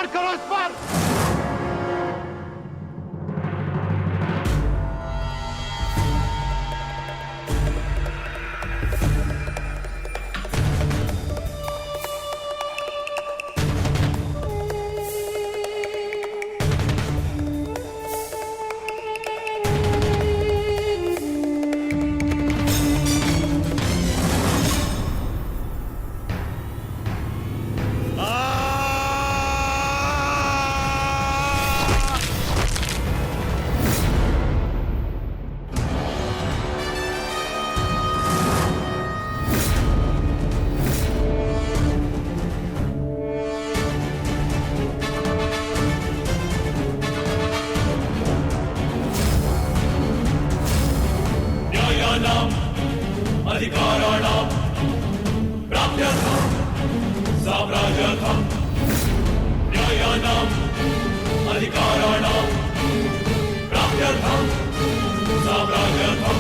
करो इस पर। अधिकाराणां प्राप्त्यर्थं साम्राज्यर्थं न्यायानाम् अधिकाराणां प्राप्त्यर्थं साम्राज्यर्थं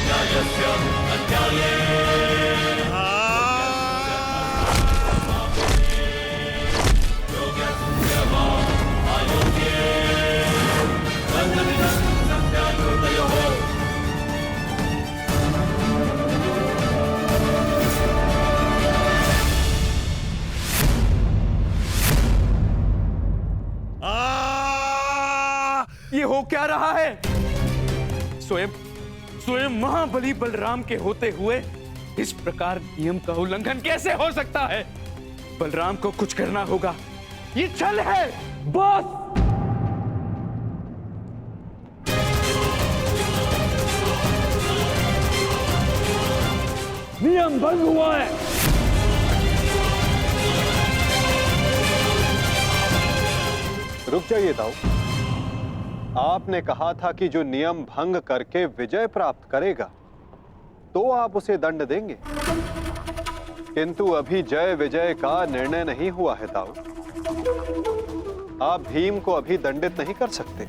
न्यायस्य अन्याये ये हो क्या रहा है? स्वयं महाबली बलराम के होते हुए इस प्रकार नियम का उल्लंघन कैसे हो सकता है? बलराम को कुछ करना होगा। ये छल है बॉस। नियम भंग हुआ है। रुक जाइए दाऊ। आपने कहा था कि जो नियम भंग करके विजय प्राप्त करेगा तो आप उसे दंड देंगे, किंतु अभी जय विजय का निर्णय नहीं हुआ है दाऊ। आप भीम को अभी दंडित नहीं कर सकते।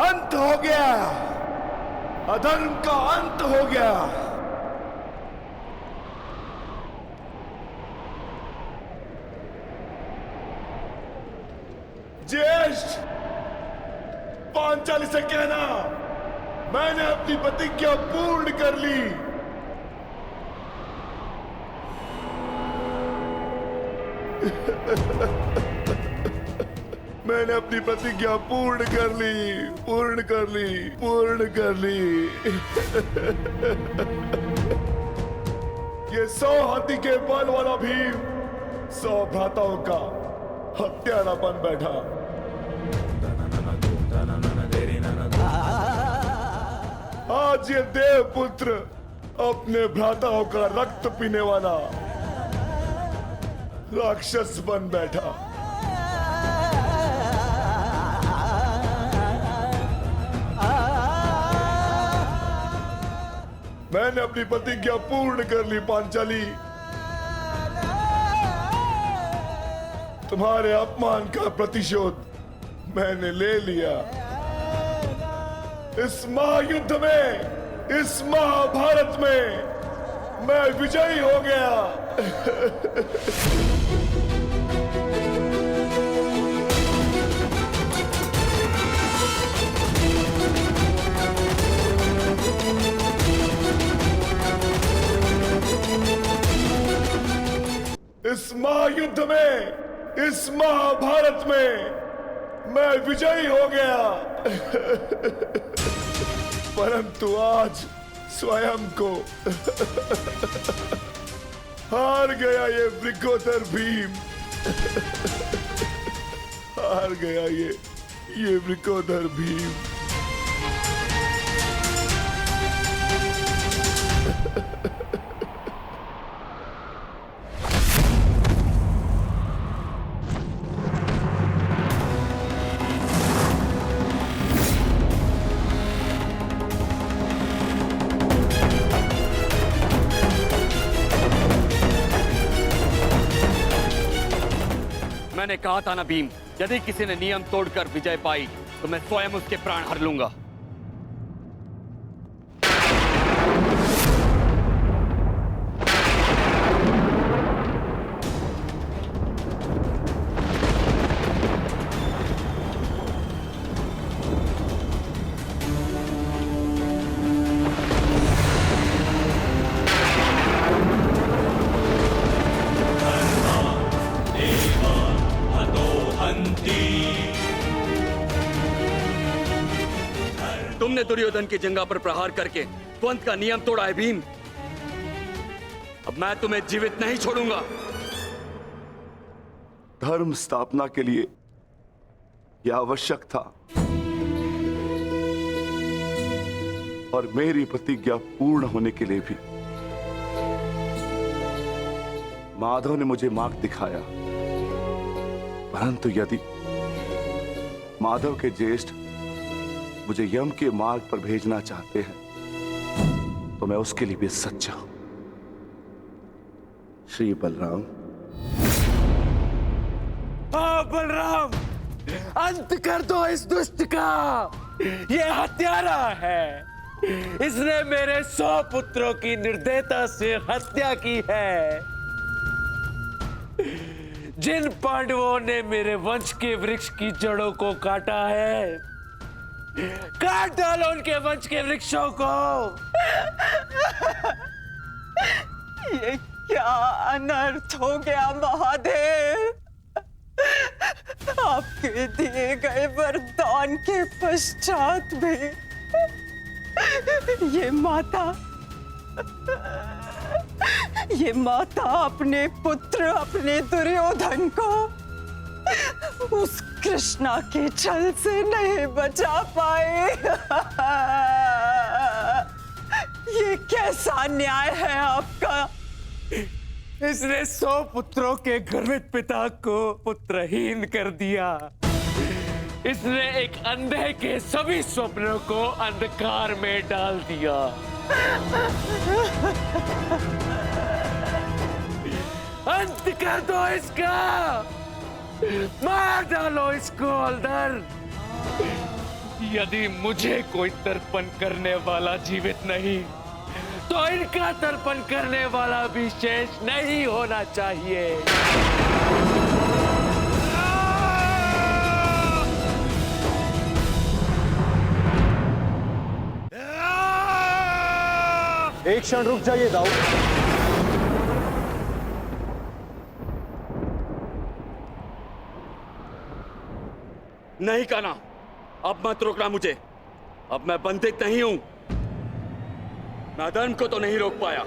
अंत हो गया, अधर्म का अंत हो गया। ज्येष्ठ, पांचाली से कहना मैंने अपनी प्रतिज्ञा पूर्ण कर ली। मैंने अपनी प्रतिज्ञा पूर्ण कर ली, पूर्ण कर ली, पूर्ण कर ली। ये 100 हाथी के बल वाला भीम 100 भ्राताओं का हत्यारा बन बैठा। आज ये देवपुत्र अपने भ्राताओं का रक्त पीने वाला राक्षस बन बैठा। मैंने अपनी प्रतिज्ञा पूर्ण कर ली पांचाली। तुम्हारे अपमान का प्रतिशोध मैंने ले लिया। इस महायुद्ध में, इस महाभारत में मैं विजयी हो गया। इस महायुद्ध में, इस महाभारत में मैं विजयी हो गया। परंतु आज स्वयं को हार गया ये वृकोदर भीम। हार गया ये वृकोदर भीम। मैंने कहा था ना भीम, यदि किसी ने नियम तोड़कर विजय पाई तो मैं स्वयं उसके प्राण हर लूंगा। तुमने दुर्योधन की जंगा पर प्रहार करके द्वंद का नियम तोड़ा है भीम। अब मैं तुम्हें जीवित नहीं छोड़ूंगा। धर्म स्थापना के लिए यह आवश्यक था और मेरी प्रतिज्ञा पूर्ण होने के लिए भी। माधव ने मुझे मार्ग दिखाया, परंतु यदि माधव के ज्येष्ठ मुझे यम के मार्ग पर भेजना चाहते हैं तो मैं उसके लिए भी सच्चा हूं। श्री बलराम। हाँ बलराम, अंत कर दो इस दुष्ट का। ये हत्यारा है। इसने मेरे 100 पुत्रों की निर्दयता से हत्या की है। जिन पांडवों ने मेरे वंश के वृक्ष की जड़ों को काटा है, काट डालो उनके वंश के वृक्षों को। ये क्या अनर्थ हो गया महादेव। आपके दिए गए वरदान के पश्चात भी ये माता अपने पुत्र, अपने दुर्योधन को उस कृष्णा के छल से नहीं बचा पाए। ये कैसा न्याय है आपका। इसने 100 पुत्रों के गर्वित पिता को पुत्रहीन कर दिया। इसने एक अंधे के सभी स्वप्नों को अंधकार में डाल दिया। अंत कर दो इसका, मार डालो इसको अंदर। यदि मुझे कोई तर्पण करने वाला जीवित नहीं, तो इनका तर्पण करने वाला भी शेष नहीं होना चाहिए। एक क्षण रुक जाइए दाऊ। नहीं कान्हा, अब मत रोकना मुझे। अब मैं बंदित नहीं हूं। मैं अधर्म को तो नहीं रोक पाया,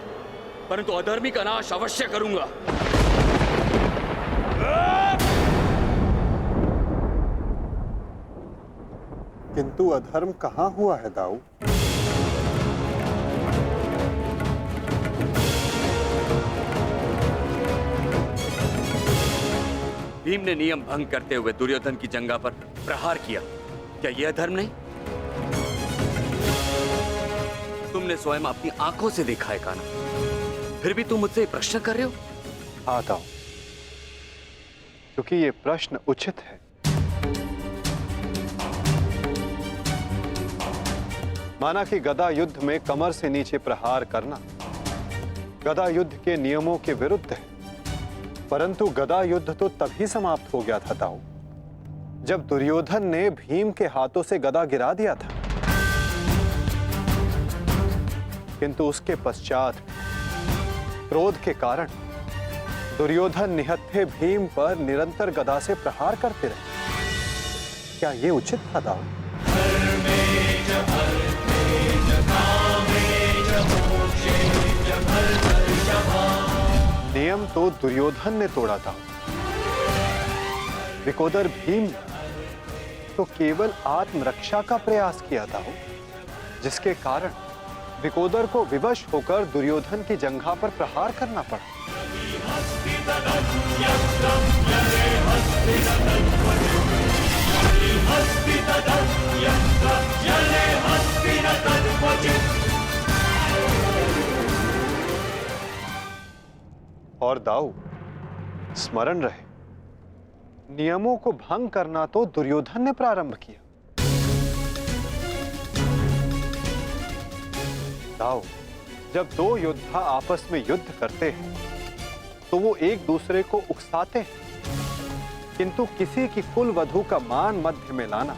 परंतु अधर्मी का नाश अवश्य करूंगा। किंतु अधर्म कहां हुआ है दाऊ? भीम ने नियम भंग करते हुए दुर्योधन की जंघा पर प्रहार किया। क्या यह धर्म नहीं? तुमने स्वयं अपनी आंखों से देखा है कान्हा, फिर भी तुम मुझसे ये प्रश्न कर रहे हो? हाँ दाऊ, क्योंकि ये प्रश्न उचित है। माना कि गदा युद्ध में कमर से नीचे प्रहार करना गदा युद्ध के नियमों के विरुद्ध है, परंतु गदा युद्ध तो तभी समाप्त हो गया था दाऊ, जब दुर्योधन ने भीम के हाथों से गदा गिरा दिया था। किंतु उसके पश्चात क्रोध के कारण दुर्योधन निहत्थे भीम पर निरंतर गदा से प्रहार करते रहे। क्या यह उचित था दाऊ? नियम तो दुर्योधन ने तोड़ा था, विकोदर भीम ने तो केवल आत्मरक्षा का प्रयास किया था, जिसके कारण विकोदर को विवश होकर दुर्योधन की जंघा पर प्रहार करना पड़ा। और दाऊ, स्मरण रहे, नियमों को भंग करना तो दुर्योधन ने प्रारंभ किया। दाऊ, जब दो योद्धा आपस में युद्ध करते हैं तो वो एक दूसरे को उकसाते हैं, किंतु किसी की कुल वधू का मान मध्य में लाना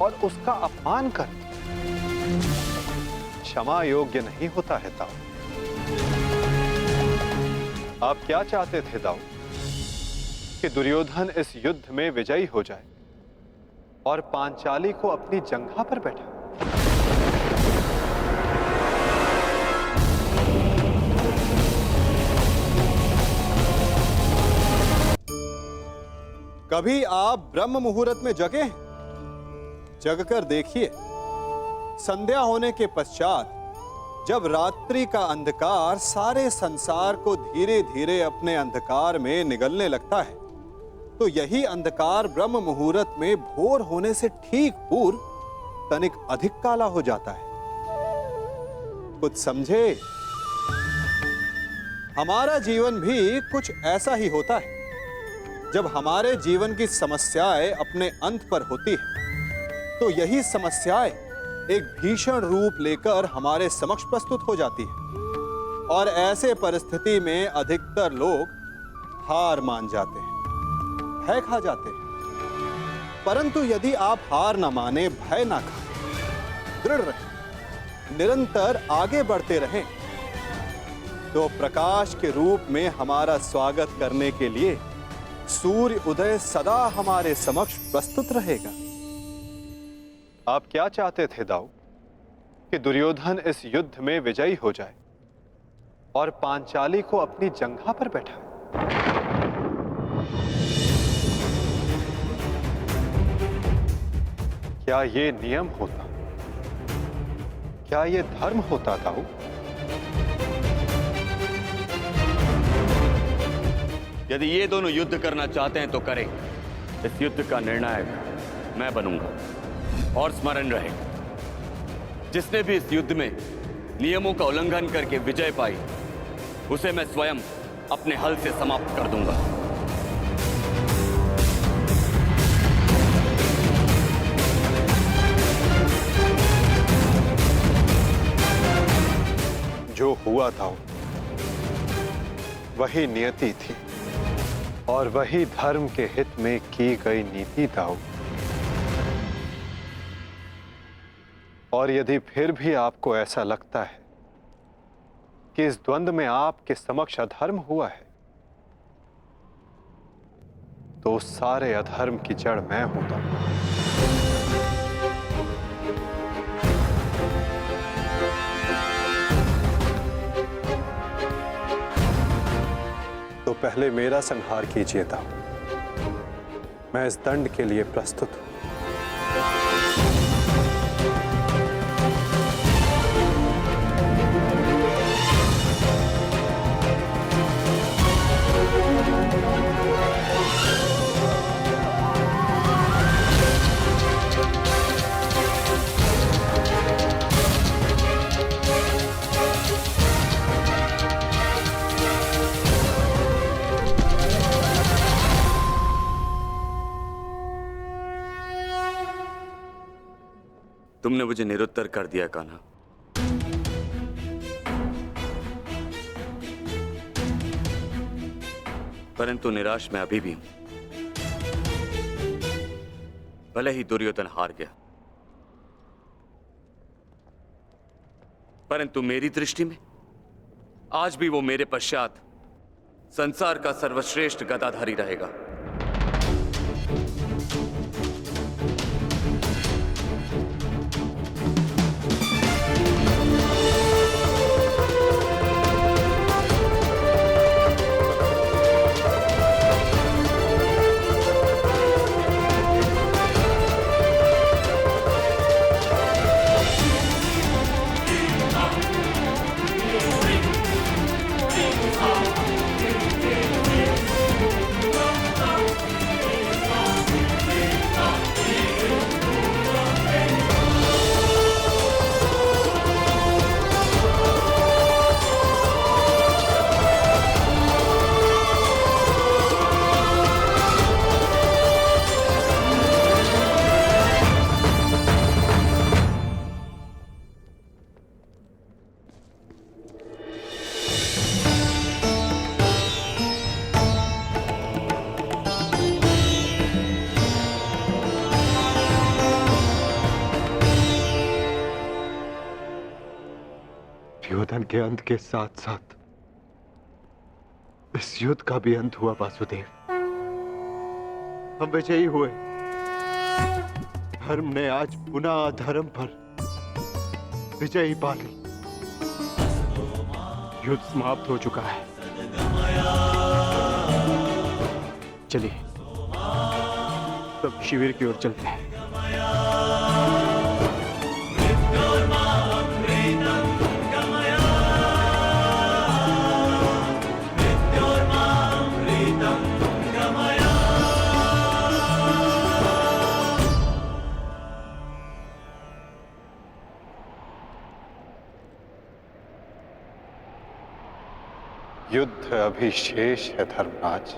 और उसका अपमान करना क्षमा योग्य नहीं होता है दाऊ। आप क्या चाहते थे दाऊ? कि दुर्योधन इस युद्ध में विजयी हो जाए और पांचाली को अपनी जंघा पर बैठा। कभी आप ब्रह्म मुहूर्त में जगे हैं? जगकर देखिए, संध्या होने के पश्चात जब रात्रि का अंधकार सारे संसार को धीरे धीरे अपने अंधकार में निगलने लगता है, तो यही अंधकार ब्रह्म मुहूर्त में भोर होने से ठीक पूर्व तनिक अधिक काला हो जाता है। कुछ समझे? हमारा जीवन भी कुछ ऐसा ही होता है। जब हमारे जीवन की समस्याएं अपने अंत पर होती है, तो यही समस्याएं एक भीषण रूप लेकर हमारे समक्ष प्रस्तुत हो जाती है, और ऐसे परिस्थिति में अधिकतर लोग हार मान जाते हैं, भय खा जाते हैं। परंतु यदि आप हार ना माने, भय ना खाएं, दृढ़ रहें, निरंतर आगे बढ़ते रहें, तो प्रकाश के रूप में हमारा स्वागत करने के लिए सूर्य उदय सदा हमारे समक्ष प्रस्तुत रहेगा। आप क्या चाहते थे दाऊ? कि दुर्योधन इस युद्ध में विजयी हो जाए और पांचाली को अपनी जंघा पर बैठाए। क्या ये नियम होता? क्या ये धर्म होता दाऊ? यदि ये दोनों युद्ध करना चाहते हैं तो करें। इस युद्ध का निर्णायक मैं बनूंगा। और स्मरण रहे, जिसने भी इस युद्ध में नियमों का उल्लंघन करके विजय पाई, उसे मैं स्वयं अपने हल से समाप्त कर दूंगा। जो हुआ था वही नियति थी और वही धर्म के हित में की गई नीति था। और यदि फिर भी आपको ऐसा लगता है कि इस द्वंद में आपके समक्ष अधर्म हुआ है, तो उस सारे अधर्म की जड़ मैं होता हूं। तो पहले मेरा संहार कीजिए दाऊ। मैं इस दंड के लिए प्रस्तुत हूं। तुमने मुझे निरुत्तर कर दिया कान्हा। परंतु निराश मैं अभी भी हूं। भले ही दुर्योधन हार गया, परंतु मेरी दृष्टि में आज भी वो मेरे पश्चात संसार का सर्वश्रेष्ठ गदाधारी रहेगा। दुर्योधन के अंत के साथ साथ इस युद्ध का भी अंत हुआ वासुदेव। हम विजयी हुए। धर्म ने आज पुनः अधर्म पर विजयी पा ली। युद्ध समाप्त हो चुका है। चलिए सब शिविर की ओर चलते हैं। युद्ध अभी शेष है धर्मराज।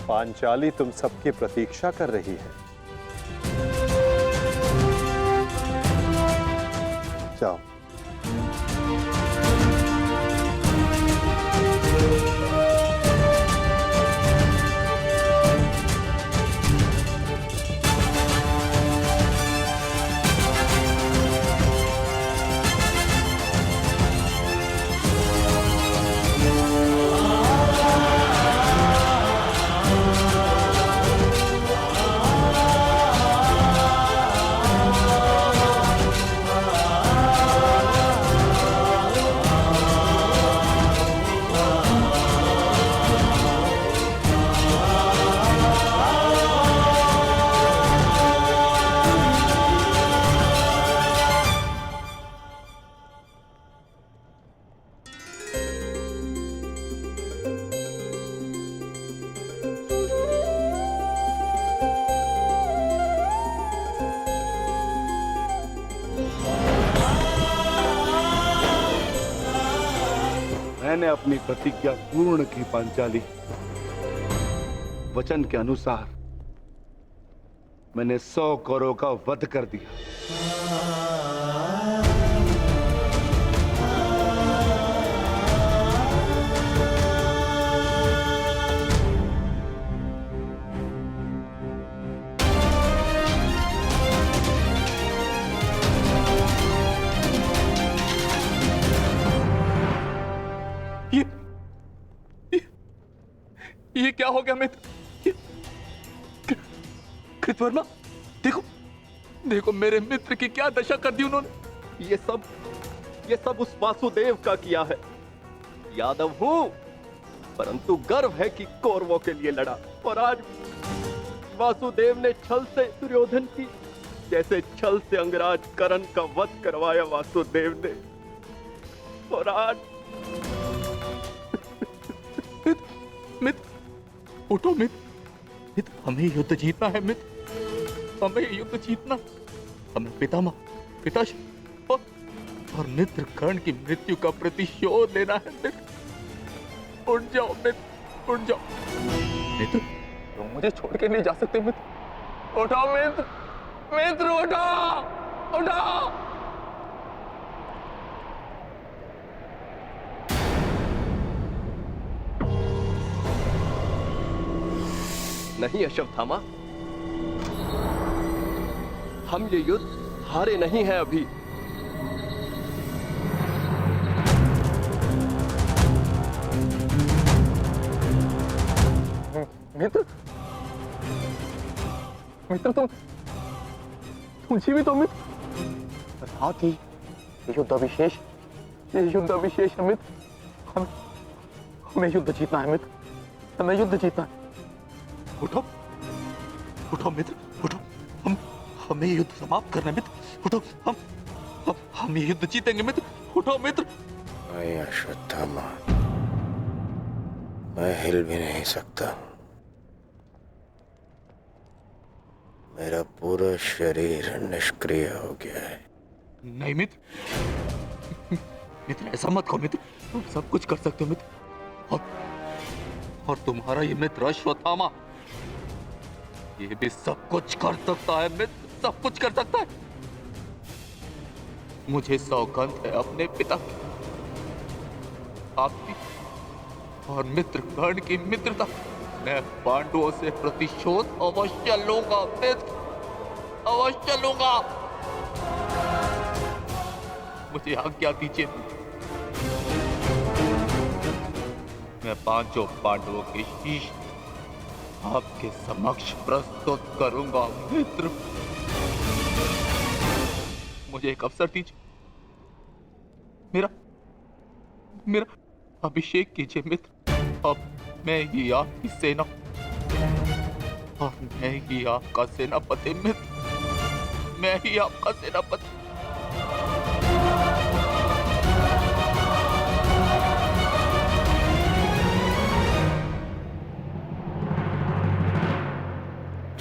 पांचाली तुम सबकी प्रतीक्षा कर रही है। जाओ। मैंने अपनी प्रतिज्ञा पूर्ण की पांचाली। वचन के अनुसार मैंने 100 कौरवों का वध कर दिया। ये क्या हो गया मित्र? कृतवर्मा, देखो देखो मेरे मित्र की क्या दशा कर दी उन्होंने। ये सब उस वासुदेव का किया है। यादव हूं, परंतु गर्व है कि कौरवों के लिए लड़ा। और आज वासुदेव ने छल से दुर्योधन की, जैसे छल से अंगराज कर्ण का वध करवाया वासुदेव ने। और आज मित्र उठो मित्र, हमें युद्ध जीतना है मित्र, हमें युद्ध जीतना, हमें पिताश्री और मित्र कर्ण की मृत्यु का प्रतिशोध लेना है मित्र। उठ जाओ मित्र, उठ जाओ मित्र, तुम मुझे छोड़ के नहीं जा सकते मित्र। उठो मित्र, मित्र उठो, उठो। नहीं अश्वत्थामा, हम ये युद्ध हारे नहीं हैं अभी। मित्र, मित्र तुम जीवित हो मित्र। साथ ही युद्ध अभिशेष है मित्र। हमें युद्ध जीतना है मित्र, हमें युद्ध जीतना है। उठो उठो मित्र, उठो, हमें युद्ध समाप्त करना है मित्र। उठो, हम ये युद्ध जीतेंगे मित्र। उठो मित्र। नहीं अश्वत्थामा, मैं हिल भी नहीं सकता। मेरा पूरा शरीर निष्क्रिय हो गया है। नहीं मित्र, मित्र ऐसा मत कहो मित्र, तुम सब कुछ कर सकते हो मित्र। और तुम्हारा ये मित्र अश्वत्थामा, ये भी सब कुछ कर सकता है मित्र, सब कुछ कर सकता है। मुझे सौगंध है अपने पिता की, आपकी और मित्र कर्ण की मित्रता। मैं पांडवों से प्रतिशोध अवश्य लूंगा मित्र, अवश्य लूंगा। मुझे आज्ञा दीजिए, मैं पांचों पांडवों के शीश आपके समक्ष प्रस्तुत करूंगा मित्र। मुझे एक अवसर दीजिए, मेरा अभिषेक कीजिए मित्र। अब मैं ही आपकी सेना और मैं ही आपका सेनापति मित्र, मैं ही आपका सेनापति।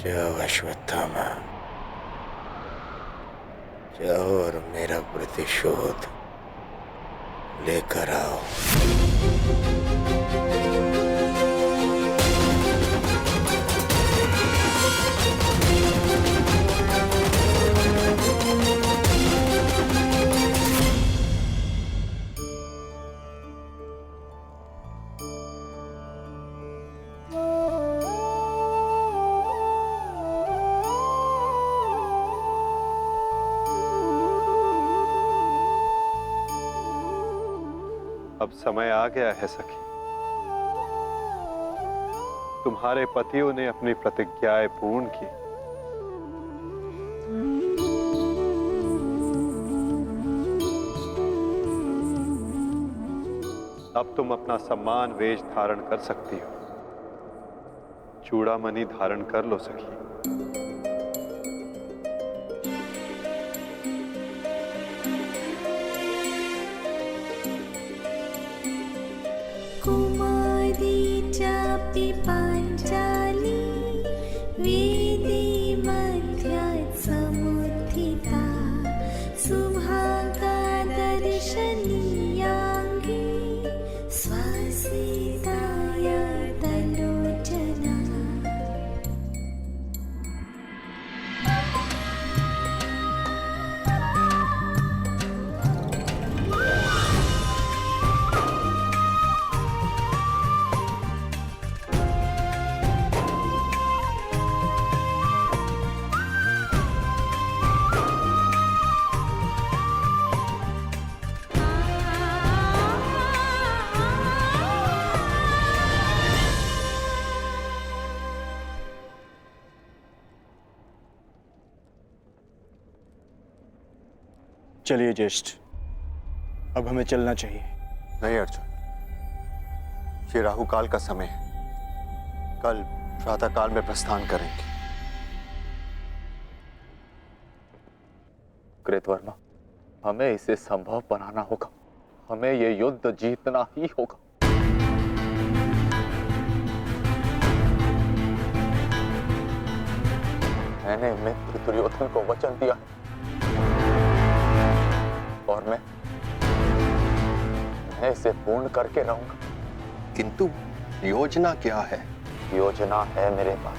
जाओ अश्वत्थामा, जाओ और मेरा प्रतिशोध लेकर आओ। अब समय आ गया है सखी, तुम्हारे पतियों ने अपनी प्रतिज्ञाएं पूर्ण की। अब तुम अपना सम्मान वेश धारण कर सकती हो। चूड़ामणि धारण कर लो सखी। पांचाली वेदी मध्यात् समुत्थिता सुभागा दर्शनीयाङ्गी चलिए ज्येष्ठ, अब हमें चलना चाहिए। नहीं अर्जुन, ये राहु काल का समय है। कल प्रातः काल में प्रस्थान करेंगे। कृतवर्मा, हमें इसे संभव बनाना होगा। हमें ये युद्ध जीतना ही होगा। मैंने मित्र दुर्योधन को वचन दिया और मैं इसे पूर्ण करके रहूंगा। किंतु योजना क्या है? योजना है मेरे पास।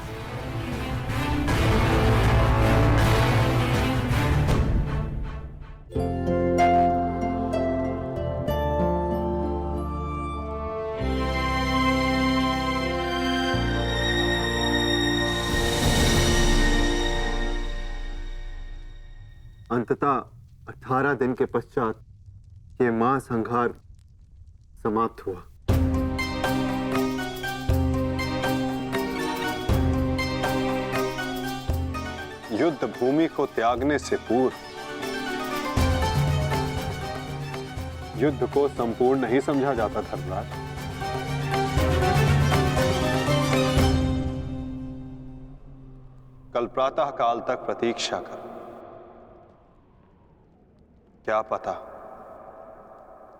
अंततः 18 दिन के पश्चात ये महासंहार समाप्त हुआ। युद्ध भूमि को त्यागने से पूर्व युद्ध को संपूर्ण नहीं समझा जाता धर्मराज। कल प्रातः काल तक प्रतीक्षा कर। क्या पता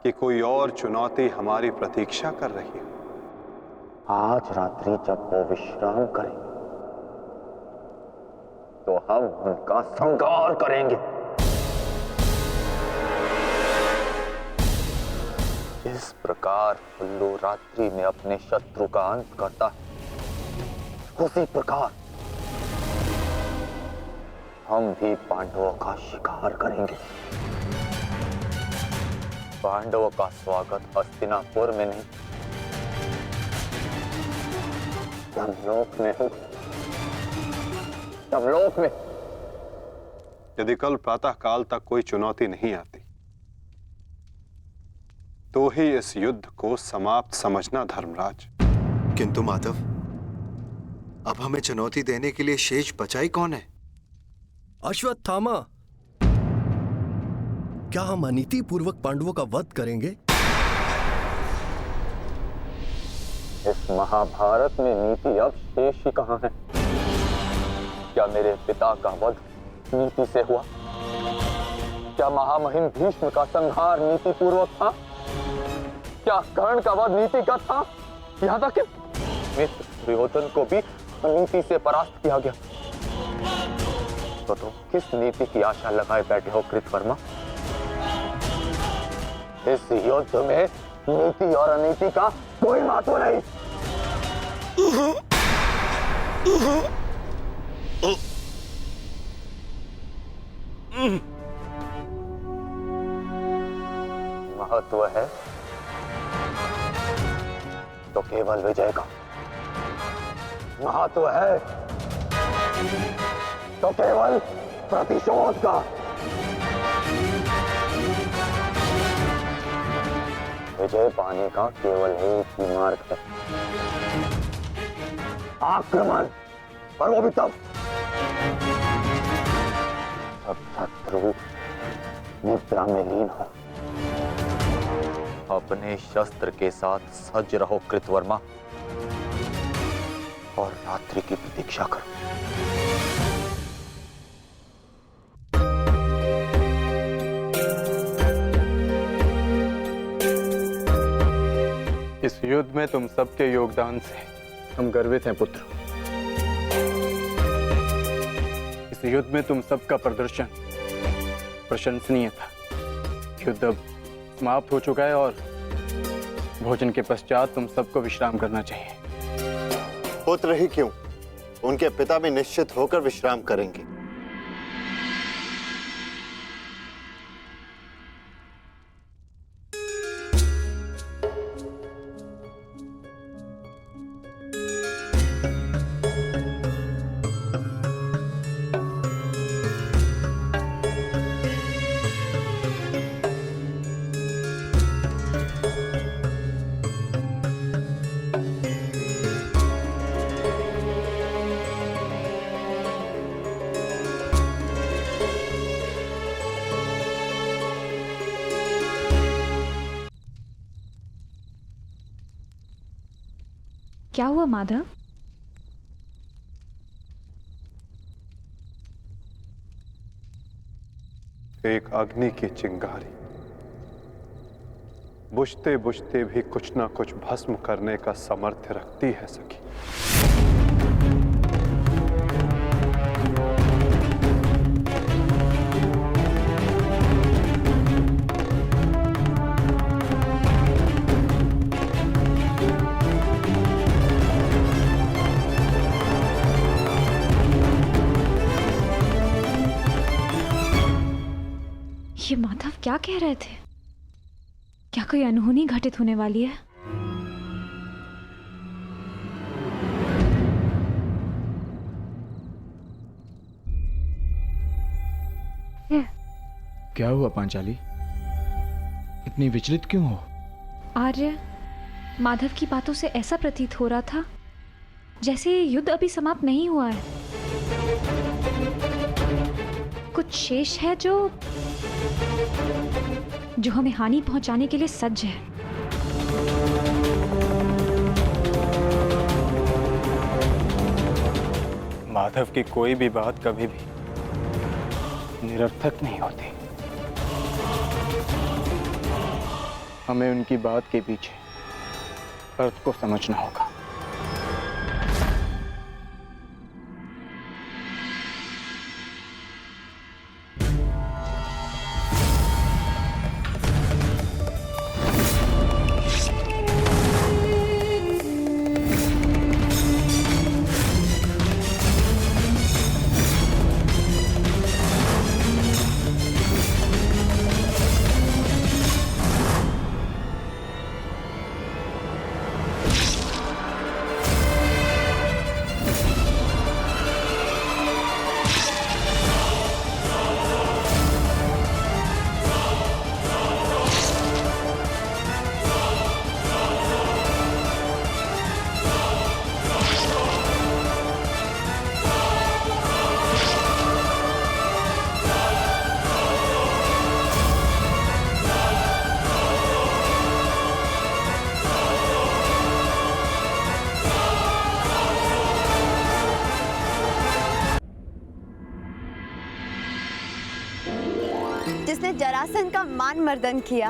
कि कोई और चुनौती हमारी प्रतीक्षा कर रही हो। आज रात्रि जब वो विश्राम करें तो हम उनका संहार करेंगे। इस प्रकार उल्लू रात्रि में अपने शत्रु का अंत करता है, उसी प्रकार हम भी पांडवों का शिकार करेंगे। पांडवों का स्वागत हस्तिनापुर में नहीं, यमलोक में हो। यमलोक में। यदि कल प्रातः काल तक कोई चुनौती नहीं आती तो ही इस युद्ध को समाप्त समझना धर्मराज। किंतु माधव, अब हमें चुनौती देने के लिए शेष बचा ही कौन है? अश्वत्थामा। क्या हम अनीति पूर्वक पांडवों का वध करेंगे? इस महाभारत में नीति अब शेष ही कहां है? क्या मेरे पिता का वध नीति से हुआ? क्या महामहिम भीष्म का संहार नीति पूर्वक था? क्या कर्ण का वध नीतिगत था? यहां तक कि मित्र दुर्योधन को भी अनीति से परास्त किया गया। तो तुम किस नीति की आशा लगाए बैठे हो कृतवर्मा? इस युद्ध में नीति और अनीति का कोई महत्व नहीं। महत्व है तो केवल विजय का। महत्व है तो केवल प्रतिशोध का। विजय पाने का केवल एक ही मार्ग है, आक्रमण। और वो भी तब जब शत्रु निद्रा में लीन हो। अपने शस्त्र के साथ सज्ज रहो कृतवर्मा और रात्रि की प्रतीक्षा करो। इस युद्ध में तुम सबके योगदान से हम गर्वित हैं पुत्र। इस युद्ध में तुम सबका प्रदर्शन प्रशंसनीय था। युद्ध अब समाप्त हो चुका है और भोजन के पश्चात तुम सबको विश्राम करना चाहिए। पुत्र ही क्यों, उनके पिता भी निश्चित होकर विश्राम करेंगे। क्या हुआ माधव? एक अग्नि की चिंगारी बुझते बुझते भी कुछ ना कुछ भस्म करने का सामर्थ्य रखती है सखी। ये माधव क्या कह रहे थे? क्या कोई अनहोनी घटित होने वाली है? क्या हुआ पांचाली? इतनी विचलित क्यों हो? आर्य, माधव की बातों से ऐसा प्रतीत हो रहा था जैसे ये युद्ध अभी समाप्त नहीं हुआ है। कुछ शेष है जो हमें हानि पहुंचाने के लिए सज्ज है। माधव की कोई भी बात कभी भी निरर्थक नहीं होती। हमें उनकी बात के पीछे अर्थ को समझना होगा। जिसने जरासंध का मान मर्दन किया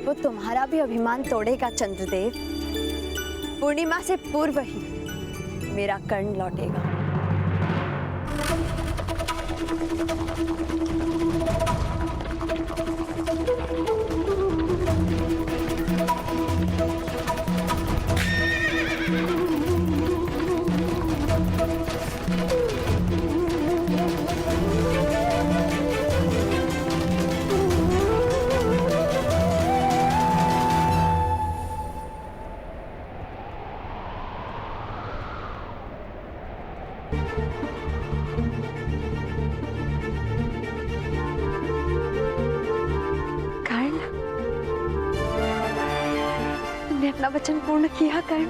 वो तुम्हारा भी अभिमान तोड़ेगा चंद्रदेव। पूर्णिमा से पूर्व ही मेरा कर्ण लौटेगा। तुमने अपना वचन पूर्ण किया कर्ण।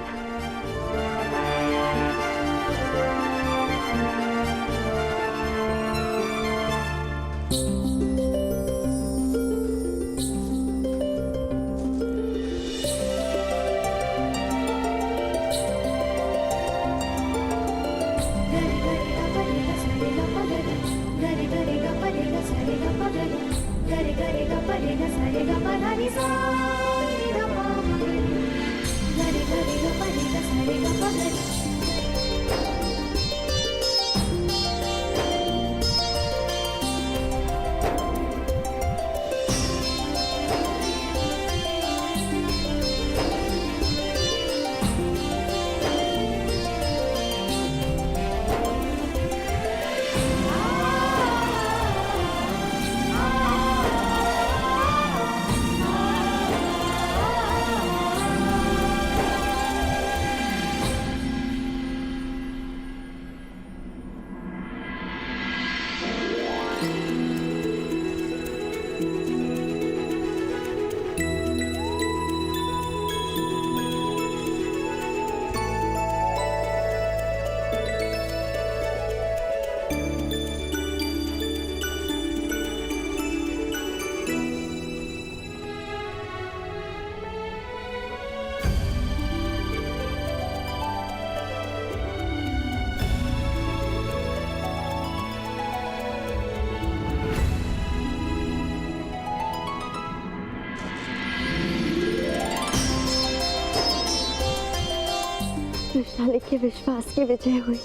दुष्टाले के विश्वास की विजय हुई।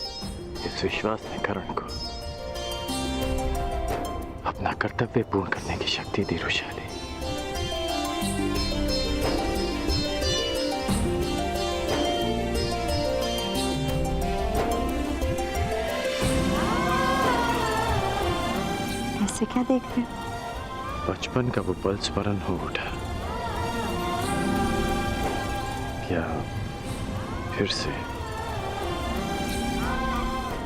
इस विश्वास ने करण को अपना कर्तव्य पूर्ण करने की शक्ति दी। रुशाली, ऐसे क्या देख रहे हो? बचपन का वो पल स्मरण हो उठा। क्या फिर से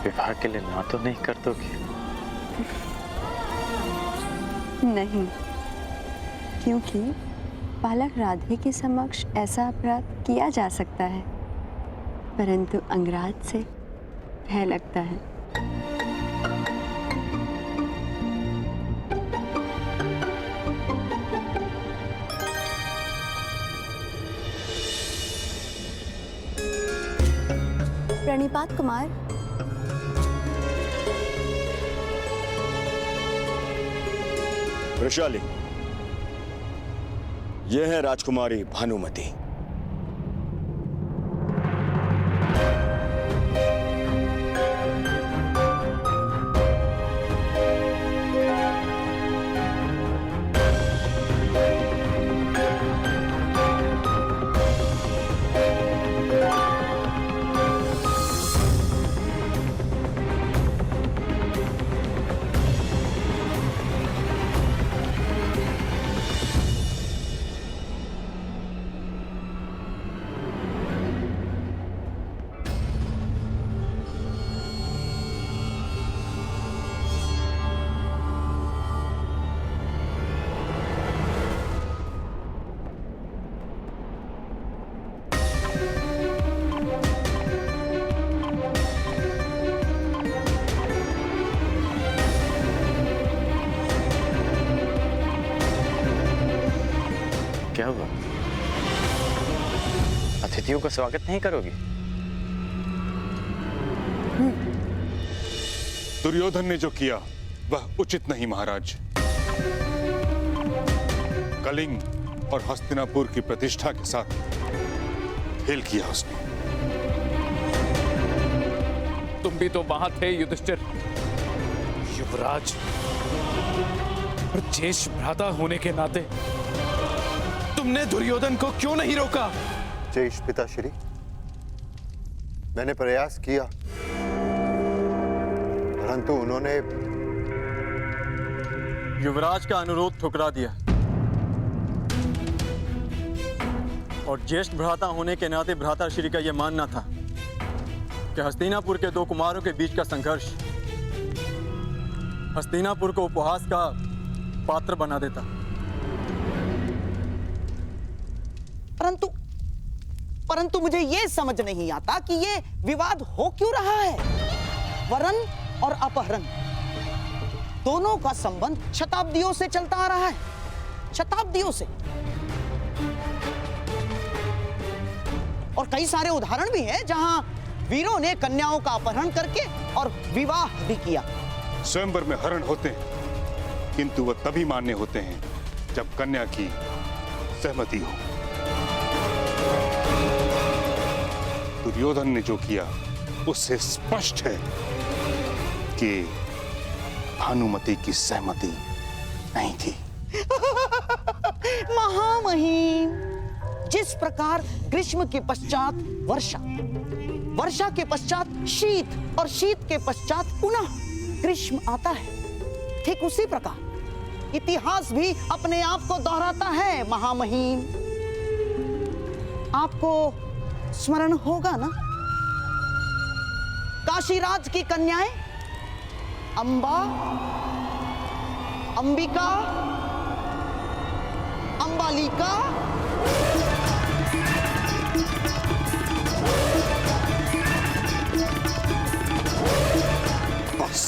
विवाह के लिए ना तो नहीं कर दोगे? नहीं, क्योंकि बालक राधे के समक्ष ऐसा अपराध किया जा सकता है, परंतु अंगराज से भय लगता है। प्रणिपात कुमार। वृषाली, यह है राजकुमारी भानुमति। क्या हुआ? अतिथियों का स्वागत नहीं करोगी? दुर्योधन ने जो किया वह उचित नहीं महाराज। कलिंग और हस्तिनापुर की प्रतिष्ठा के साथ खेल किया उसने। तुम भी तो वहां थे युधिष्ठिर। युवराज और ज्येष्ठ भ्राता होने के नाते तुमने दुर्योधन को क्यों नहीं रोका? ज्येष्ठ पिताश्री, मैंने प्रयास किया, परंतु उन्होंने युवराज का अनुरोध ठुकरा दिया और ज्येष्ठ भ्राता होने के नाते भ्राताश्री का यह मानना था कि हस्तिनापुर के दो कुमारों के बीच का संघर्ष हस्तिनापुर को उपहास का पात्र बना देता। परंतु मुझे ये समझ नहीं आता कि ये विवाद हो क्यों रहा है। वरण और अपहरण दोनों का संबंध शताब्दियों से चलता आ रहा है, शताब्दियों से। और कई सारे उदाहरण भी हैं जहां वीरों ने कन्याओं का अपहरण करके और विवाह भी किया। स्वयंवर में हरण होते हैं, किंतु वह तभी मान्य होते हैं जब कन्या की सहमति हो। दुर्योधन ने जो किया उससे स्पष्ट है कि भानुमति की सहमति नहीं थी। महामहिम, जिस प्रकार ग्रीष्म के पश्चात वर्षा, वर्षा के पश्चात शीत और शीत के पश्चात पुनः ग्रीष्म आता है, ठीक उसी प्रकार इतिहास भी अपने आप को दोहराता है। महामहिम, आपको स्मरण होगा ना, काशीराज की कन्याएं अंबा, अंबिका, अंबालिका, बस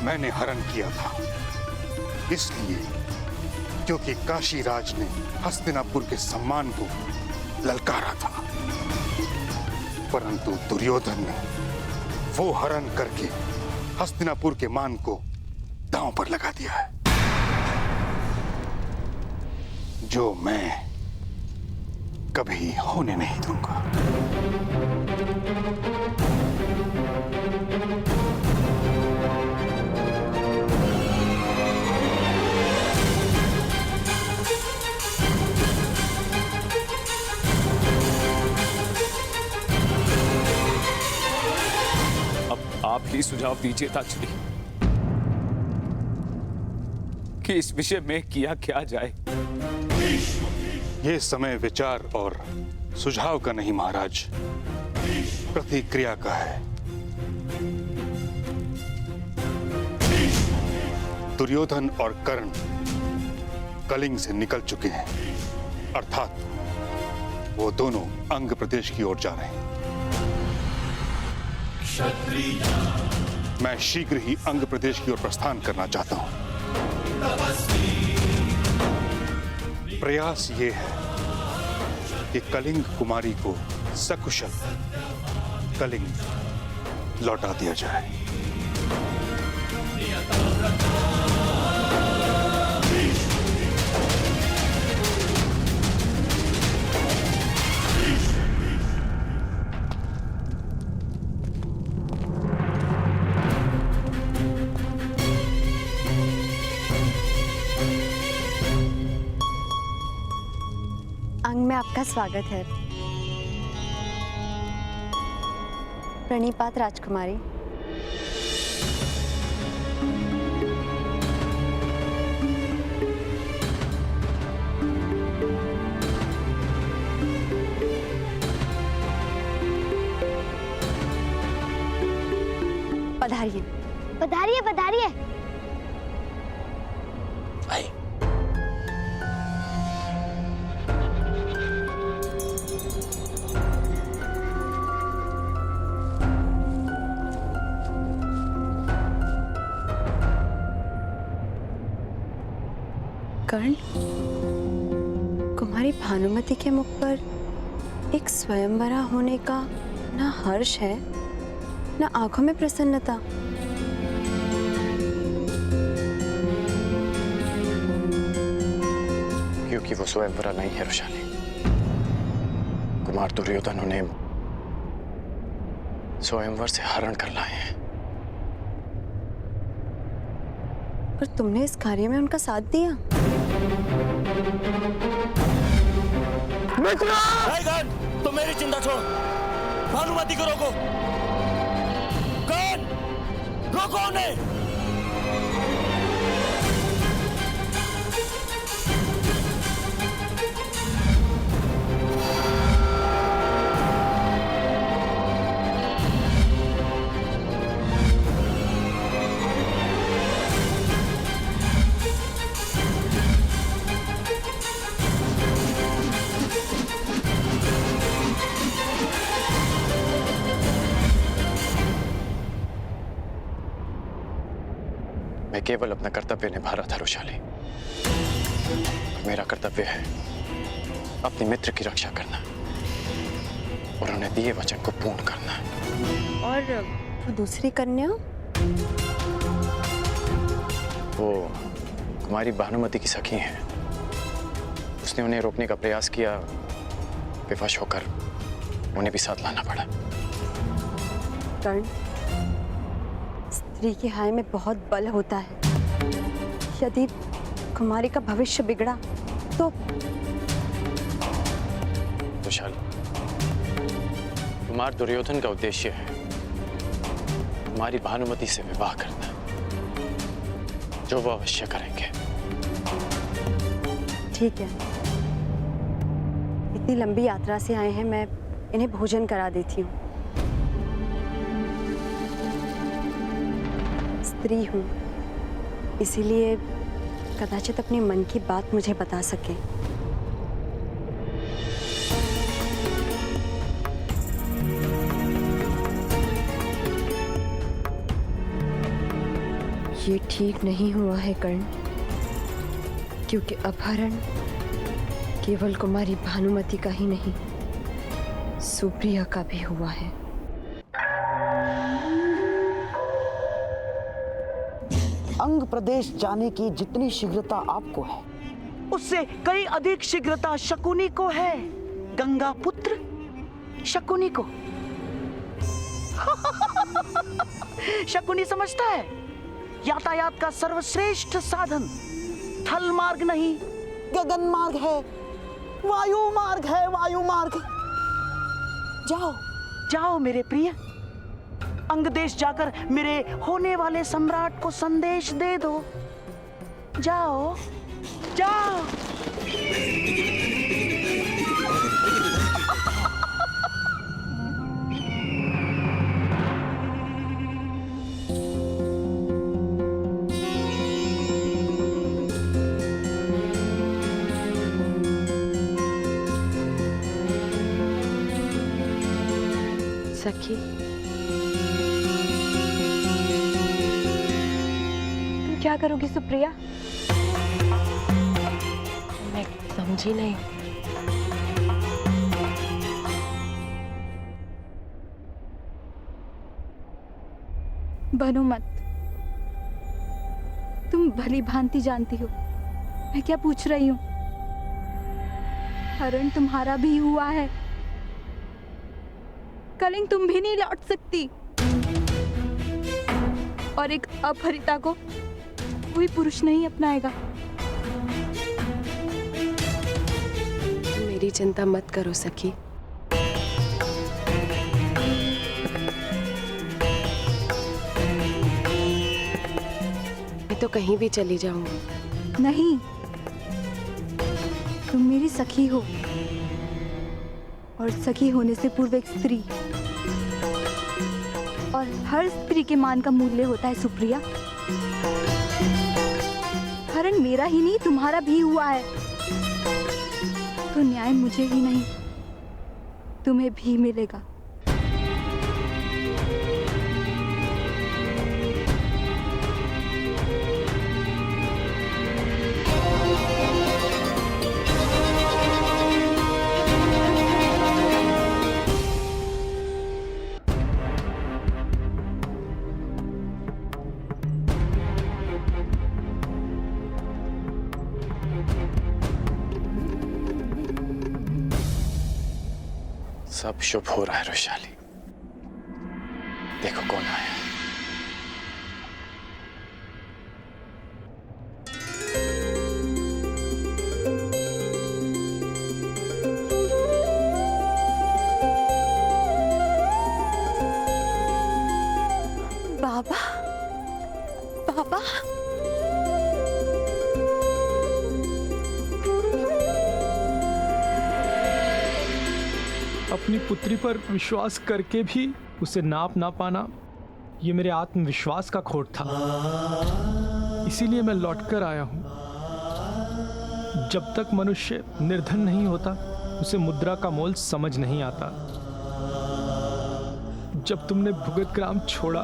मैंने हरण किया था, इसलिए क्योंकि काशीराज ने हस्तिनापुर के सम्मान को ललकारा था। परंतु दुर्योधन ने वो हरण करके हस्तिनापुर के मान को दांव पर लगा दिया है, जो मैं कभी होने नहीं दूंगा। अब आप ही सुझाव दीजिए ताक्षरी कि इस विषय में किया क्या जाए। यह समय विचार और सुझाव का नहीं महाराज, प्रतिक्रिया का है। दुर्योधन और कर्ण कलिंग से निकल चुके हैं, अर्थात वो दोनों अंग प्रदेश की ओर जा रहे हैं। मैं शीघ्र ही अंग प्रदेश की ओर प्रस्थान करना चाहता हूं। प्रयास ये है कि कलिंग कुमारी को सकुशल कलिंग लौटा दिया जाए। अंग में आपका स्वागत है। प्रणिपात राजकुमारी। पधारिए। पधारिए पधारिए। भाई कर्ण, कुमारी भानुमति के मुख पर एक स्वयंवरा होने का ना हर्ष है ना आंखों में प्रसन्नता। क्योंकि वो स्वयंवरा नहीं है रोशानी। कुमार दुर्योधन उन्हें स्वयंवर से हरण कर लाए हैं। और तुमने इस कार्य में उनका साथ दिया। तुम मेरी चिंता छोड़, भानुमति को रोको। कौन? रोको उन्हें। मैं केवल अपना कर्तव्य निभा रहा था रोशाली। मेरा कर्तव्य है अपने मित्र की रक्षा करना और उन्हें दिए वचन को पूर्ण करना। और दूसरी कन्या? वो कुमारी भानुमति की सखी है। उसने उन्हें रोकने का प्रयास किया, विवश होकर उन्हें भी साथ लाना पड़ा। कर्ण, स्त्री की हाय में बहुत बल होता है। यदि कुमारी का भविष्य बिगड़ा तो विशाल, कुमार दुर्योधन का उद्देश्य है हमारी भानुमति से विवाह करना, जो वो अवश्य करेंगे। ठीक है, इतनी लंबी यात्रा से आए हैं, मैं इन्हें भोजन करा देती हूँ। स्त्री हूँ, इसीलिए कदाचित अपने मन की बात मुझे बता सके। ये ठीक नहीं हुआ है कर्ण, क्योंकि अपहरण केवल कुमारी भानुमति का ही नहीं, सुप्रिया का भी हुआ है। अंग प्रदेश जाने की जितनी शीघ्रता आपको है, उससे कई अधिक शीघ्रता शकुनी को है, गंगा पुत्र शकुनी को। शकुनी समझता है यातायात का सर्वश्रेष्ठ साधन थल मार्ग नहीं, गगन मार्ग है, वायु मार्ग है, वायु मार्ग। जाओ जाओ मेरे प्रिय, अंग देश जाकर मेरे होने वाले सम्राट को संदेश दे दो। जाओ जाओ। सखी, तुम क्या करोगी सुप्रिया? मैं समझी नहीं। बनो मत, तुम भली भांति जानती हो मैं क्या पूछ रही हूँ। हरण तुम्हारा भी हुआ है, कलिंग तुम भी नहीं लौट सकती, और एक अपहरिता को कोई पुरुष नहीं अपनाएगा। मेरी चिंता मत करो सखी, मैं तो कहीं भी चली जाऊंगी। नहीं, तुम मेरी सखी हो, और सखी होने से पूर्व एक स्त्री, और हर स्त्री के मान का मूल्य होता है सुप्रिया। हरण मेरा ही नहीं तुम्हारा भी हुआ है, तो न्याय मुझे ही नहीं तुम्हें भी मिलेगा। सब शुभ हो रहा है वैशाली। देखो कौन आया। बाबा, बाबा, अपनी पुत्री पर विश्वास करके भी उसे नाप ना पाना, ये मेरे आत्मविश्वास का खोट था। इसीलिए मैं लौटकर आया हूं। जब तक मनुष्य निर्धन नहीं होता, उसे मुद्रा का मोल समझ नहीं आता। जब तुमने भुगत ग्राम छोड़ा,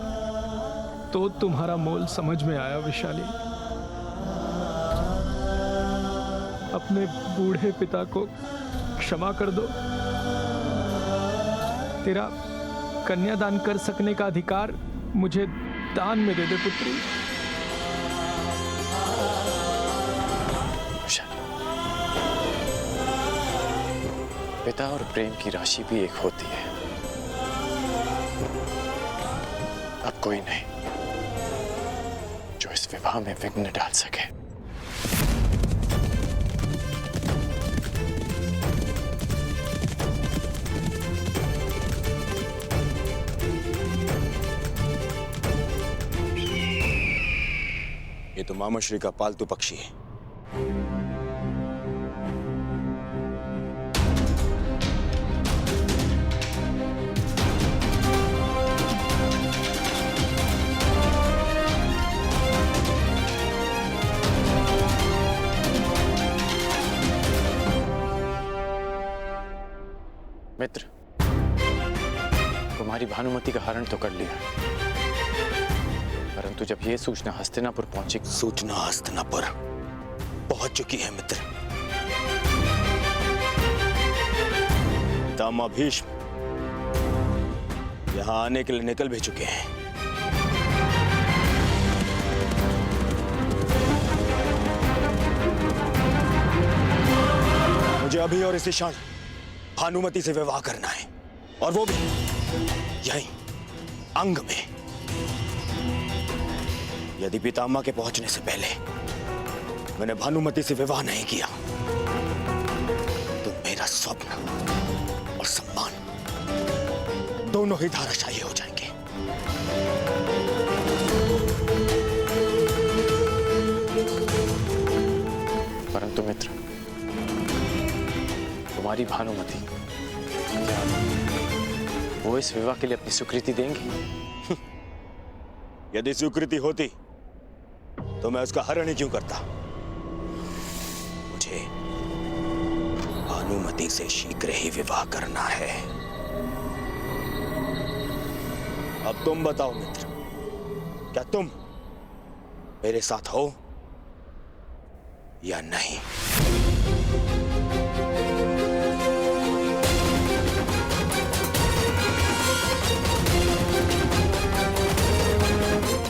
तो तुम्हारा मोल समझ में आया वैशाली। अपने बूढ़े पिता को क्षमा कर दो। तेरा कन्यादान कर सकने का अधिकार मुझे दान में दे दे पुत्री। पिता और प्रेम की राशि भी एक होती है। अब कोई नहीं जो इस विवाह में विघ्न डाल सके। ये तो मामाश्री का पालतू पक्षी है। मित्र, कुमारी भानुमति का हरण तो कर लिया, परंतु जब यह सूचना हस्तिनापुर पहुंची। सूचना हस्तिनापुर पहुंच चुकी है मित्र। दामा भीष्म यहाँ आने के लिए निकल भी चुके हैं। मुझे अभी और इसी क्षण भानुमति से विवाह करना है, और वो भी यहीं अंग में। यदि पितामह के पहुंचने से पहले मैंने भानुमति से विवाह नहीं किया तो मेरा स्वप्न और सम्मान दोनों ही धाराशायी हो जाएंगे। परंतु मित्र, तुम्हारी भानुमति, क्या वो इस विवाह के लिए अपनी स्वीकृति देंगी? यदि स्वीकृति होती तो मैं उसका हरण ही क्यों करता। मुझे भानुमति से शीघ्र ही विवाह करना है। अब तुम बताओ मित्र, क्या तुम मेरे साथ हो या नहीं?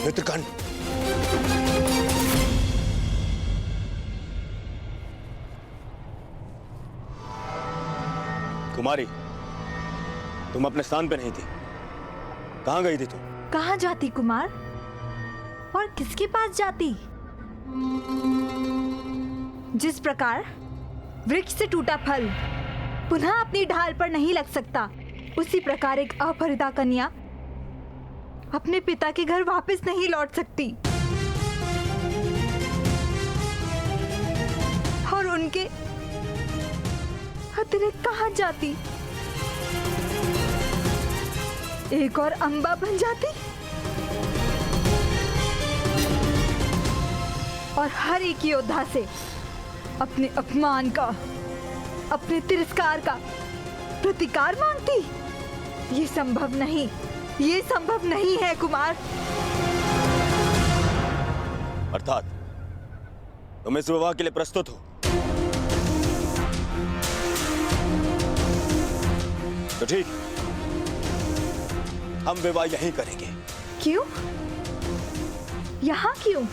मित्रगण, कुमारी, तुम अपने स्थान पे नहीं थी। कहां गई थी तुम? कहां जाती कुमार, और किसके पास जाती? जिस प्रकार वृक्ष से टूटा फल पुनः अपनी ढाल पर नहीं लग सकता, उसी प्रकार एक अपहृता कन्या अपने पिता के घर वापस नहीं लौट सकती। और उनके अतिरिक्त कहां जाती? एक और अंबा बन जाती और हर एक योद्धा से अपने अपमान का, अपने तिरस्कार का प्रतिकार मांगती। ये संभव नहीं, ये संभव नहीं है कुमार। अर्थात तुम इस विवाह के लिए प्रस्तुत हो? तो ठीक, हम विवाह यहीं करेंगे। क्यों? यहाँ क्यों?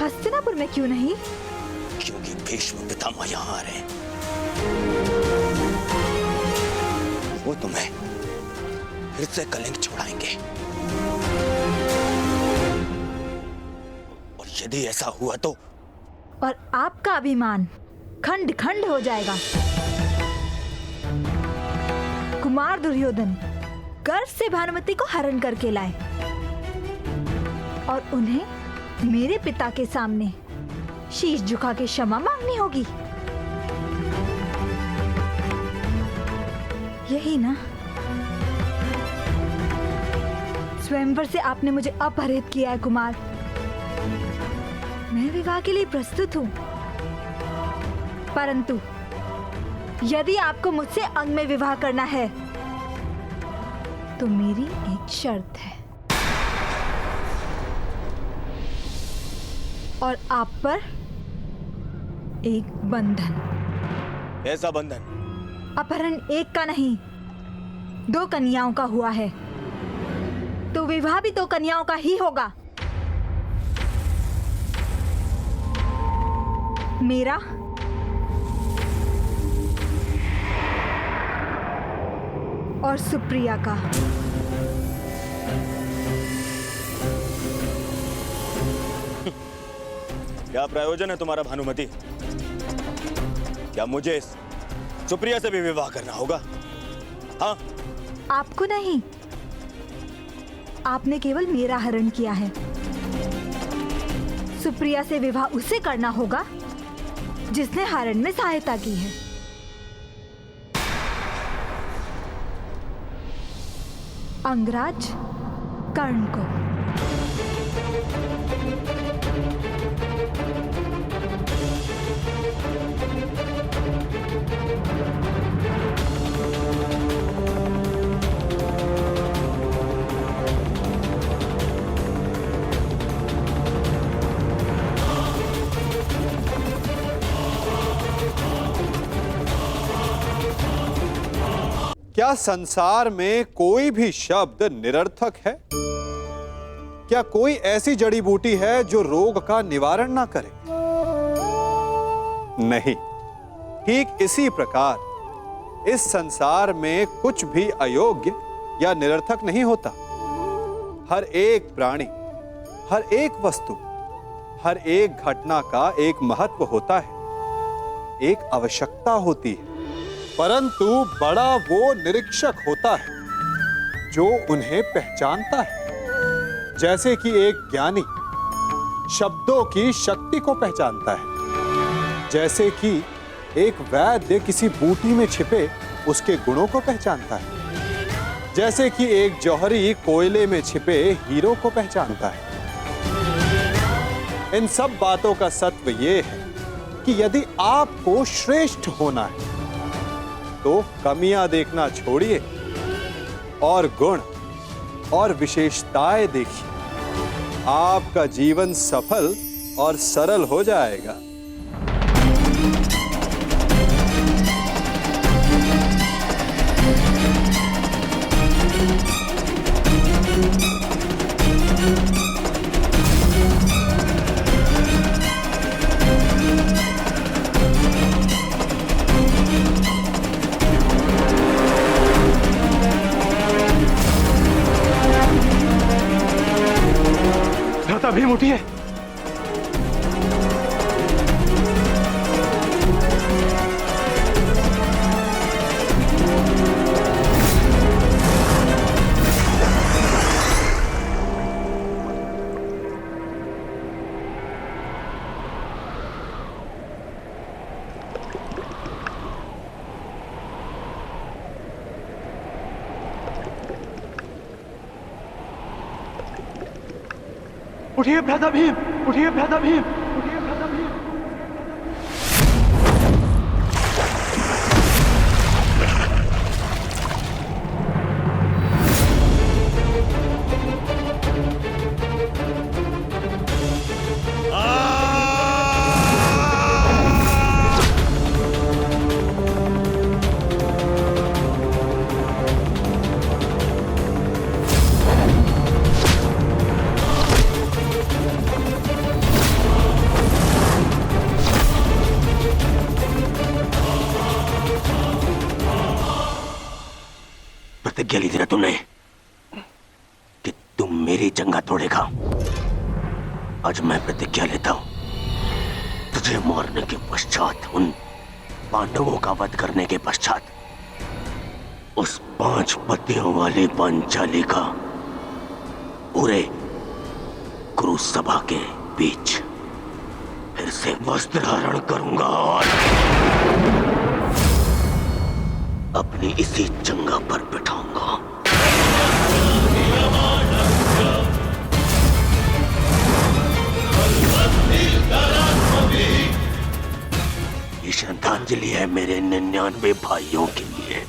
हस्तिनापुर में क्यों नहीं? क्योंकि भीष्म पितामह यहाँ आ रहे हैं। वो तुम्हें फिर से कलिंग छुड़ाएंगे, और यदि ऐसा हुआ तो? और आपका अभिमान खंड खंड हो जाएगा। कुमार दुर्योधन गर्व से भानुमति को हरण करके लाए और उन्हें मेरे पिता के सामने शीश झुका के क्षमा मांगनी होगी। यही ना? स्वयंवर से आपने मुझे अपहरित किया है कुमार। मैं विवाह के लिए प्रस्तुत हूँ, परंतु यदि आपको मुझसे अंग में विवाह करना है तो मेरी एक शर्त है, और आप पर एक बंधन। ऐसा बंधन? अपहरण एक का नहीं, 2 कन्याओं का हुआ है, तो विवाह भी 2 कन्याओं का ही होगा। मेरा और सुप्रिया का। क्या प्रयोजन है तुम्हारा भानुमति? क्या मुझे सुप्रिया से भी विवाह करना होगा? हाँ? आपको नहीं, आपने केवल मेरा हरण किया है। सुप्रिया से विवाह उसे करना होगा जिसने हरण में सहायता की है। अंगराज कर्ण को। क्या संसार में कोई भी शब्द निरर्थक है? क्या कोई ऐसी जड़ी बूटी है जो रोग का निवारण ना करे? नहीं। ठीक इसी प्रकार इस संसार में कुछ भी अयोग्य या निरर्थक नहीं होता। हर एक प्राणी, हर एक वस्तु, हर एक घटना का एक महत्व होता है, एक आवश्यकता होती है। परंतु बड़ा वो निरीक्षक होता है जो उन्हें पहचानता है। जैसे कि एक ज्ञानी शब्दों की शक्ति को पहचानता है, जैसे कि एक वैद्य किसी बूटी में छिपे उसके गुणों को पहचानता है, जैसे कि एक जौहरी कोयले में छिपे हीरो को पहचानता है। इन सब बातों का सत्व यह है कि यदि आपको श्रेष्ठ होना है तो कमियां देखना छोड़िए और गुण और विशेषताएं देखिए। आपका जीवन सफल और सरल हो जाएगा। भीम उठिए। उठिए भ्राता भीम, उठिए भ्राता भीम, उठिए भ्राता भीम। प्रतिज्ञा ली थी ना तुमने कि तुम मेरी जंगा तोड़ेगा। आज मैं प्रतिज्ञा लेता हूं, तुझे मारने के पश्चात, उन पांडवों का वध करने के पश्चात, उस 5 पतियों वाली पांचाली का पूरे कुरु सभा के बीच फिर से वस्त्र हरण करूंगा और अपनी इसी जंगा पर बिठाऊंगा। ये श्रद्धांजलि है मेरे 99 भाइयों के लिए।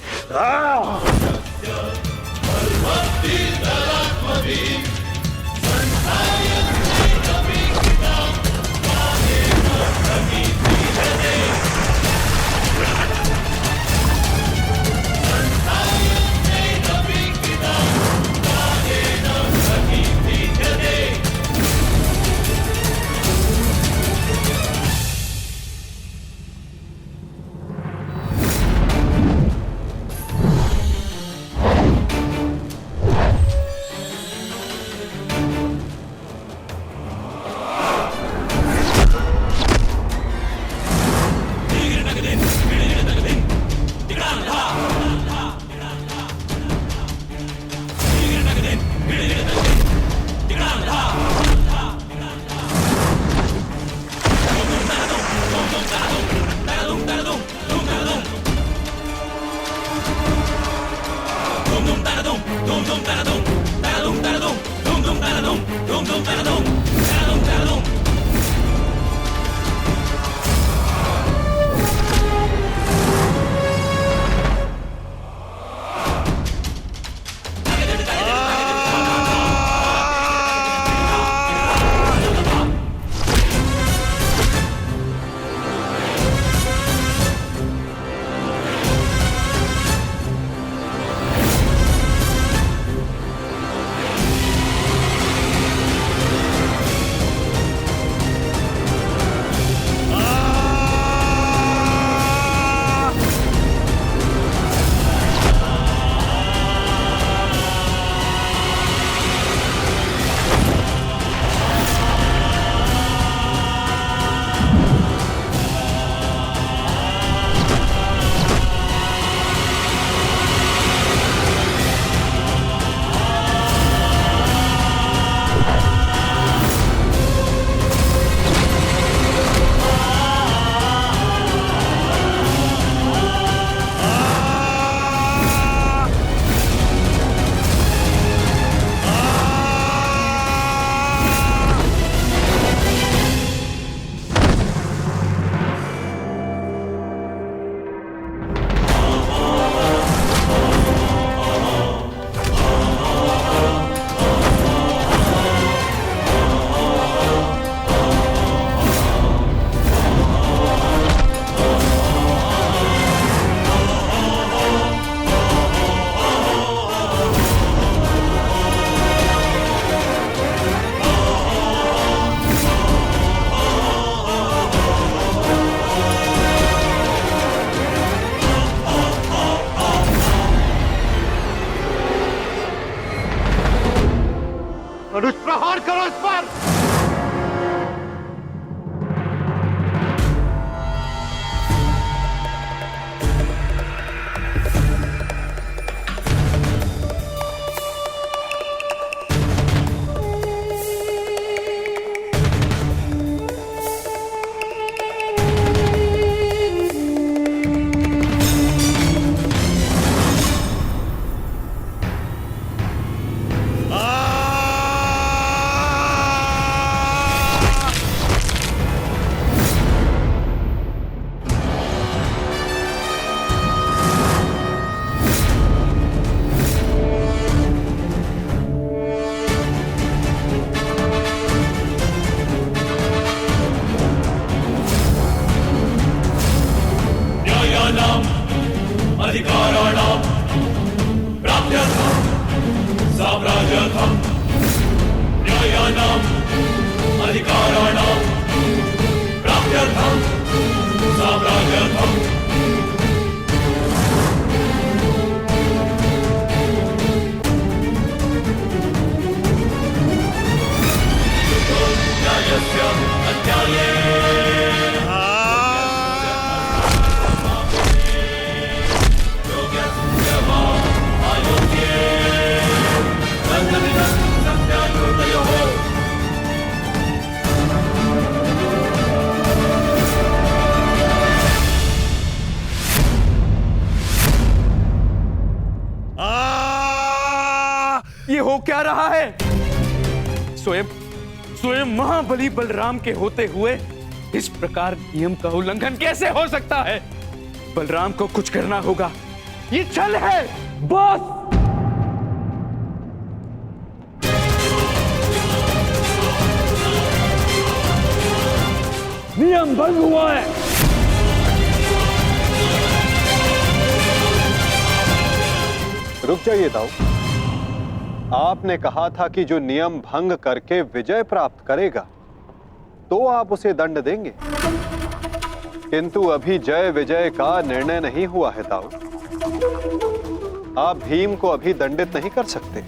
क्या रहा है? स्वयं महाबली बलराम के होते हुए इस प्रकार नियम का उल्लंघन कैसे हो सकता है? बलराम को कुछ करना होगा। ये छल है बॉस। नियम भंग हुआ है। रुक जाइए दाऊ। आपने कहा था कि जो नियम भंग करके विजय प्राप्त करेगा तो आप उसे दंड देंगे, किंतु अभी जय विजय का निर्णय नहीं हुआ है दाऊ। आप भीम को अभी दंडित नहीं कर सकते।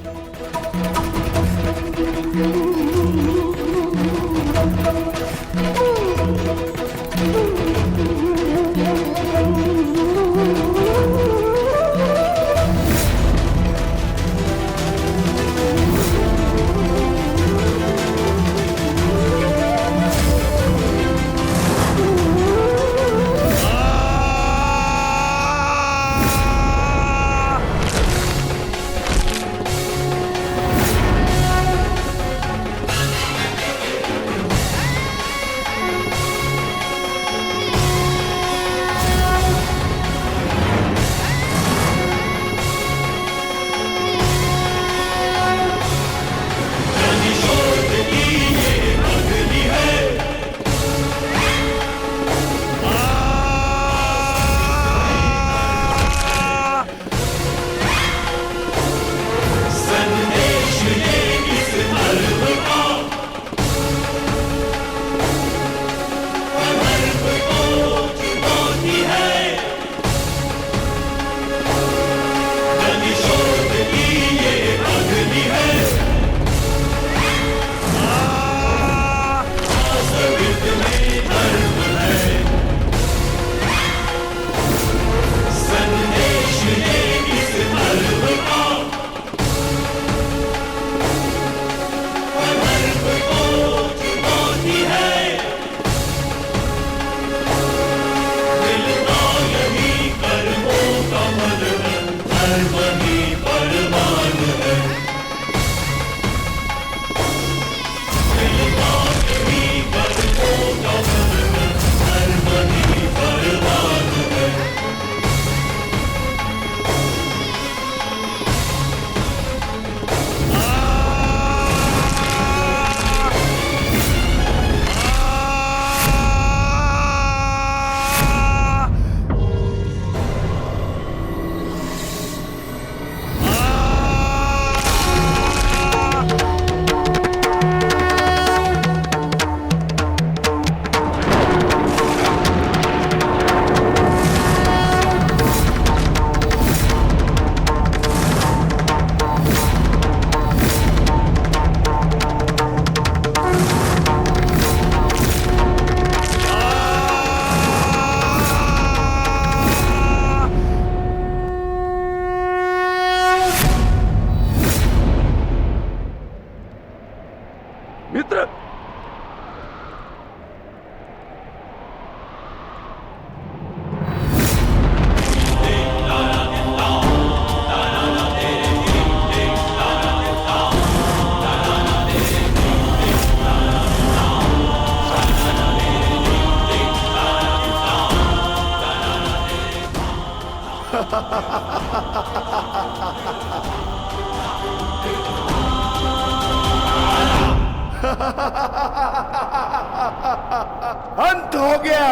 अंत हो गया,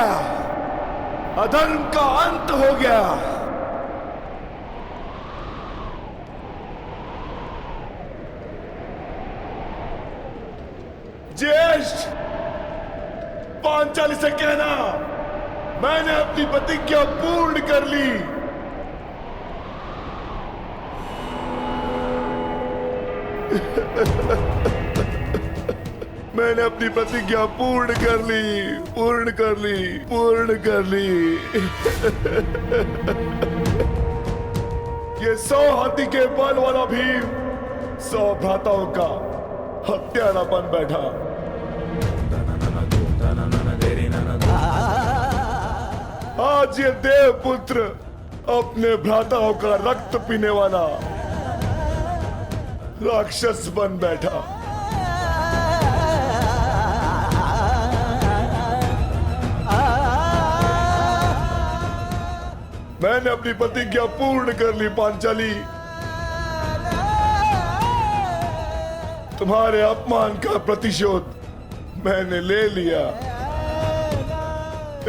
अधर्म का अंत हो गया। ज्येष्ठ, पांचाली से कहना मैंने अपनी प्रतिज्ञा पूर्ण कर ली। मैंने अपनी प्रतिज्ञा पूर्ण कर ली, पूर्ण कर ली, पूर्ण कर ली। ये 100 हाथी के बल वाला भीम 100 भ्राताओं का हत्यारा बन बैठा। आज ये देवपुत्र अपने भ्राताओं का रक्त पीने वाला राक्षस बन बैठा। मैंने अपनी प्रतिज्ञा पूर्ण कर ली पांचाली। तुम्हारे अपमान का प्रतिशोध मैंने ले लिया।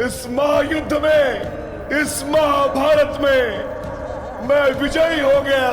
इस महायुद्ध में, इस महाभारत में मैं विजयी हो गया।